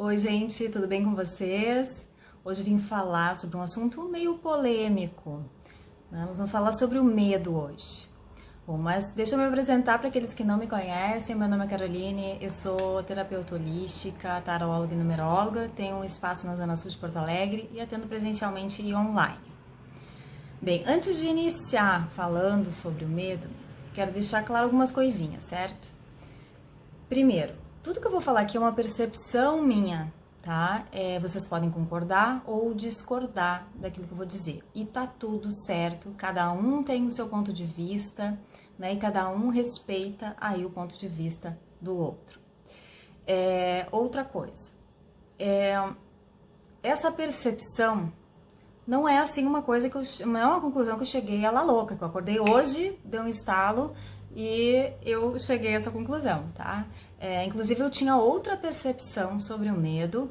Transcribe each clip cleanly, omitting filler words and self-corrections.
Oi, gente, tudo bem com vocês? Hoje eu vim falar sobre um assunto meio polêmico, né? Nós vamos falar sobre o medo hoje. Bom, mas deixa eu me apresentar para aqueles que não me conhecem. Meu nome é Caroline, eu sou terapeuta holística, taróloga e numeróloga, tenho um espaço na Zona Sul de Porto Alegre e atendo presencialmente e online. Bem, antes de iniciar falando sobre o medo, quero deixar claro algumas coisinhas, certo? Primeiro, tudo que eu vou falar aqui é uma percepção minha, tá? Vocês podem concordar ou discordar daquilo que eu vou dizer. E tá tudo certo, cada um tem o seu ponto de vista, né? E cada um respeita aí o ponto de vista do outro. Outra coisa, essa percepção não é assim uma coisa que não é uma conclusão que eu cheguei ela louca, que eu acordei hoje, deu um estalo e eu cheguei a essa conclusão, tá? Inclusive eu tinha outra percepção sobre o medo,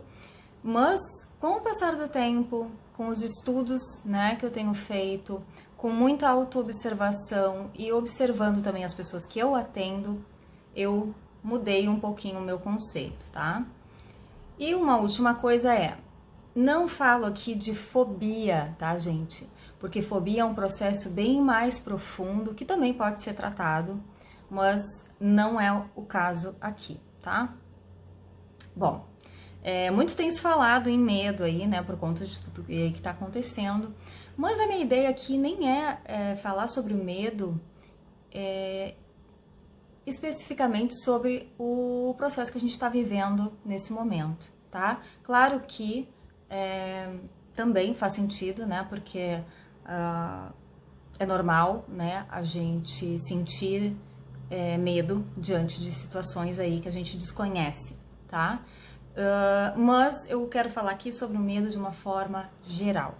mas com o passar do tempo, com os estudos, né, que eu tenho feito, com muita autoobservação e observando também as pessoas que eu atendo, eu mudei um pouquinho o meu conceito, tá? E uma última coisa não falo aqui de fobia, tá, gente? Porque fobia é um processo bem mais profundo, que também pode ser tratado, mas não é o caso aqui, tá? Bom, muito tem se falado em medo aí, né, por conta de tudo que tá acontecendo, mas a minha ideia aqui nem é falar sobre o medo especificamente sobre o processo que a gente está vivendo nesse momento, tá? Claro que também faz sentido, né, porque é normal, né, a gente sentir medo diante de situações aí que a gente desconhece, tá? Mas eu quero falar aqui sobre o medo de uma forma geral.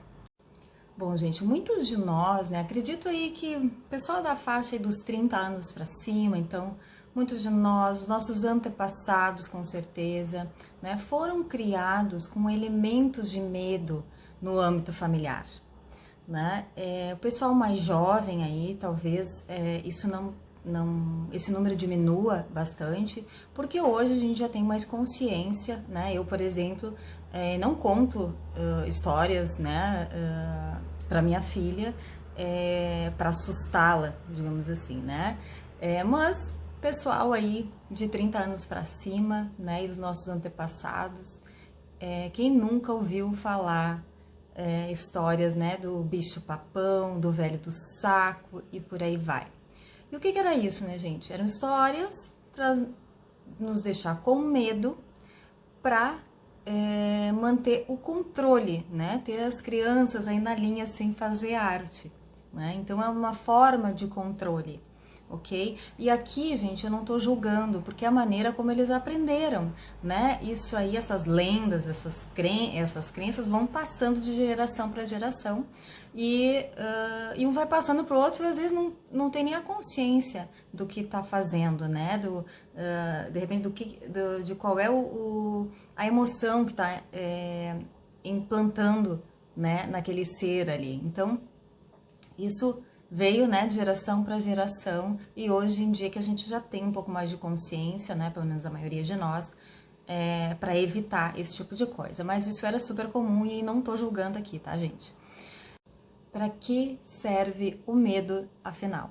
Bom, gente, muitos de nós, né, acredito aí que o pessoal da faixa aí dos 30 anos para cima, então, muitos de nós, os nossos antepassados, com certeza, né, foram criados com elementos de medo no âmbito familiar, né? O pessoal mais jovem aí, talvez esse número diminua bastante, porque hoje a gente já tem mais consciência, né? Eu, por exemplo, não conto histórias, né, para minha filha, para assustá-la, digamos assim, né? Mas pessoal aí de 30 anos para cima, né, e os nossos antepassados, quem nunca ouviu falar histórias, né, do bicho papão, do velho do saco e por aí vai. E o que era isso, né, gente? Eram histórias para nos deixar com medo, para manter o controle, né? Ter as crianças aí na linha sem fazer arte, né? Então é uma forma de controle, ok? E aqui, gente, eu não tô julgando, porque é a maneira como eles aprenderam, né? Isso aí, essas lendas, essas crenças vão passando de geração para geração e um vai passando pro outro e às vezes não tem nem a consciência do que tá fazendo, né? De repente, de qual é a emoção que tá implantando, né, naquele ser ali. Então, isso veio, né, de geração para geração, e hoje em dia que a gente já tem um pouco mais de consciência, né, pelo menos a maioria de nós, para evitar esse tipo de coisa. Mas isso era super comum e não tô julgando aqui, tá, gente? Para que serve o medo, afinal?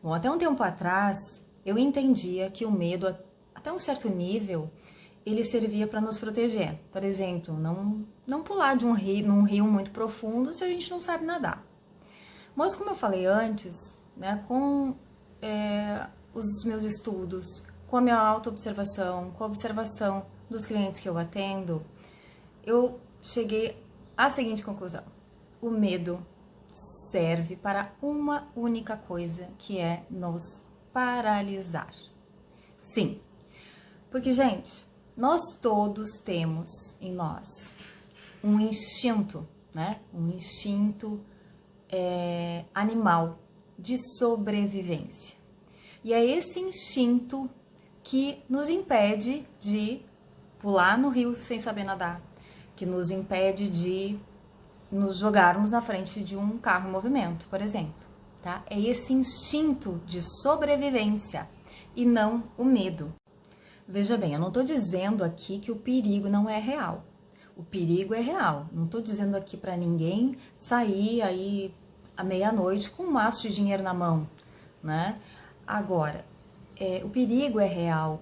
Bom, até um tempo atrás, eu entendia que o medo, até um certo nível, ele servia para nos proteger. Por exemplo, não pular de num rio muito profundo se a gente não sabe nadar. Mas como eu falei antes, né, com os meus estudos, com a minha autoobservação, com a observação dos clientes que eu atendo, eu cheguei à seguinte conclusão: o medo serve para uma única coisa, que é nos paralisar. Sim, porque, gente, nós todos temos em nós um instinto, né? Um instinto animal de sobrevivência. E é esse instinto que nos impede de pular no rio sem saber nadar, que nos impede de nos jogarmos na frente de um carro em movimento, por exemplo, tá? É esse instinto de sobrevivência e não o medo. Veja bem, eu não estou dizendo aqui que o perigo não é real. O perigo é real. Não estou dizendo aqui para ninguém sair aí à meia-noite com um maço de dinheiro na mão, né? Agora, o perigo é real.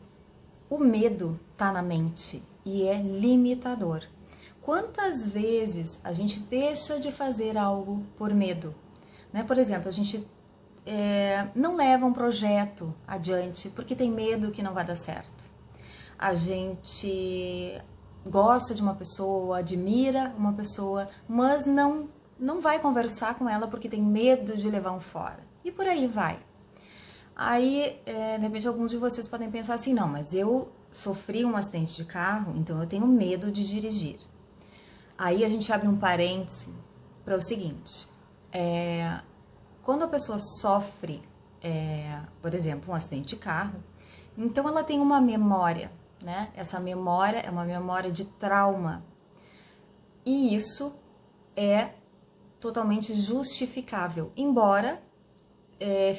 O medo está na mente e é limitador. Quantas vezes a gente deixa de fazer algo por medo? Né? Por exemplo, a gente não leva um projeto adiante porque tem medo que não vai dar certo. A gente gosta de uma pessoa, admira uma pessoa, mas não vai conversar com ela porque tem medo de levar um fora. E por aí vai. Aí, de repente, alguns de vocês podem pensar assim, não, mas eu sofri um acidente de carro, então eu tenho medo de dirigir. Aí a gente abre um parêntese para o seguinte, quando a pessoa sofre, por exemplo, um acidente de carro, então ela tem uma memória, né? Essa memória é uma memória de trauma. E isso é totalmente justificável, embora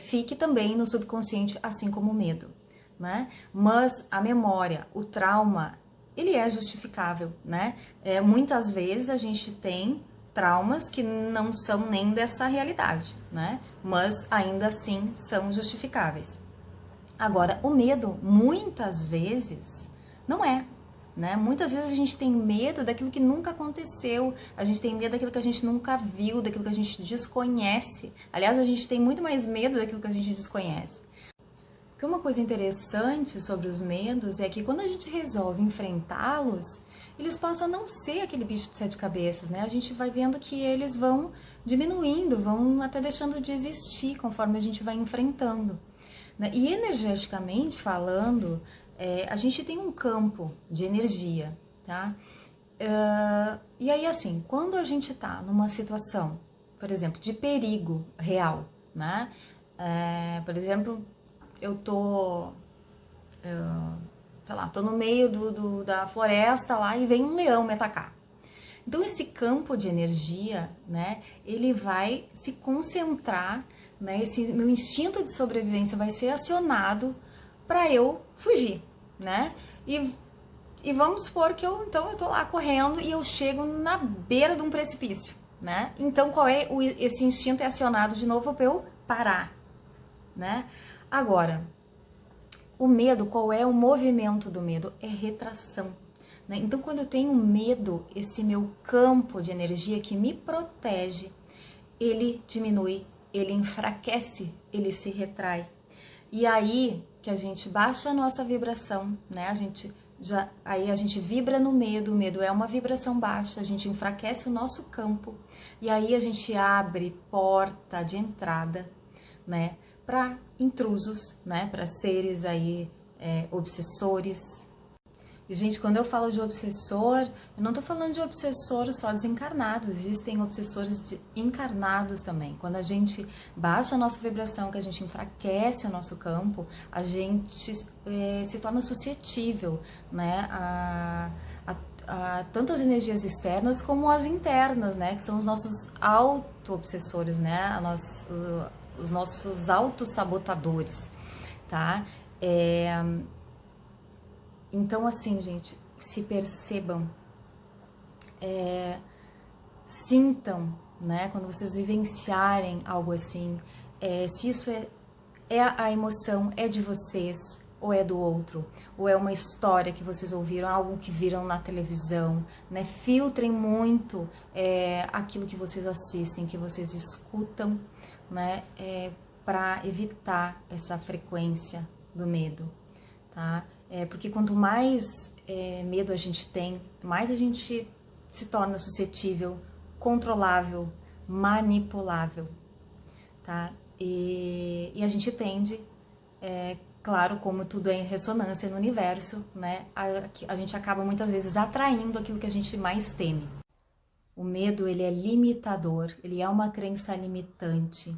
fique também no subconsciente, assim como o medo, né? Mas a memória, o trauma, ele é justificável, né? Muitas vezes a gente tem traumas que não são nem dessa realidade, né? Mas ainda assim são justificáveis. Agora, o medo, muitas vezes, não é, né? Muitas vezes a gente tem medo daquilo que nunca aconteceu, a gente tem medo daquilo que a gente nunca viu, daquilo que a gente desconhece. Aliás, a gente tem muito mais medo daquilo que a gente desconhece. Porque uma coisa interessante sobre os medos é que quando a gente resolve enfrentá-los, eles passam a não ser aquele bicho de sete cabeças, né? A gente vai vendo que eles vão diminuindo, vão até deixando de existir conforme a gente vai enfrentando. E energeticamente falando, a gente tem um campo de energia, tá? E aí, assim, quando a gente tá numa situação, por exemplo, de perigo real, né? Por exemplo, eu tô, sei lá, tô no meio da floresta lá e vem um leão me atacar. Então, esse campo de energia, né, ele vai se concentrar, né, esse meu instinto de sobrevivência vai ser acionado para eu fugir, né? E vamos supor que eu tô lá correndo e eu chego na beira de um precipício, né? Então, qual é esse instinto é acionado de novo para eu parar, né? Agora, o medo, qual é o movimento do medo? É retração. Então, quando eu tenho medo, esse meu campo de energia que me protege, ele diminui, ele enfraquece, ele se retrai. E aí que a gente baixa a nossa vibração, né? Aí a gente vibra no medo, o medo é uma vibração baixa, a gente enfraquece o nosso campo e aí a gente abre porta de entrada, né? Para intrusos, né? Para seres aí obsessores. E, gente, quando eu falo de obsessor, eu não tô falando de obsessor só desencarnados, existem obsessores encarnados também. Quando a gente baixa a nossa vibração, que a gente enfraquece o nosso campo, a gente se torna suscetível, né, a tanto as energias externas como as internas, né, que são os nossos auto-obsessores, né, os nossos auto-sabotadores, tá? Então, assim, gente, se percebam, sintam, né, quando vocês vivenciarem algo assim, se isso a emoção é de vocês ou é do outro, ou é uma história que vocês ouviram, algo que viram na televisão, né, filtrem muito aquilo que vocês assistem, que vocês escutam, né, para evitar essa frequência do medo, tá? Porque quanto mais medo a gente tem, mais a gente se torna suscetível, controlável, manipulável, tá? E a gente tende, claro, como tudo é em ressonância no universo, né? A gente acaba muitas vezes atraindo aquilo que a gente mais teme. O medo, ele é limitador, ele é uma crença limitante,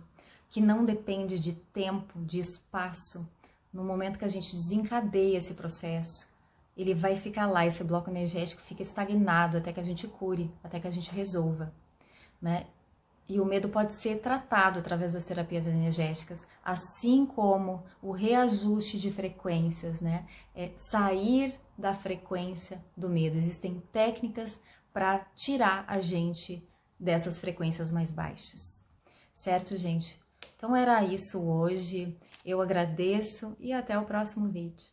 que não depende de tempo, de espaço. No momento que a gente desencadeia esse processo, ele vai ficar lá, esse bloco energético fica estagnado até que a gente cure, até que a gente resolva, né? E o medo pode ser tratado através das terapias energéticas, assim como o reajuste de frequências, né? Sair da frequência do medo. Existem técnicas para tirar a gente dessas frequências mais baixas. Certo, gente? Então era isso hoje. Eu agradeço e até o próximo vídeo.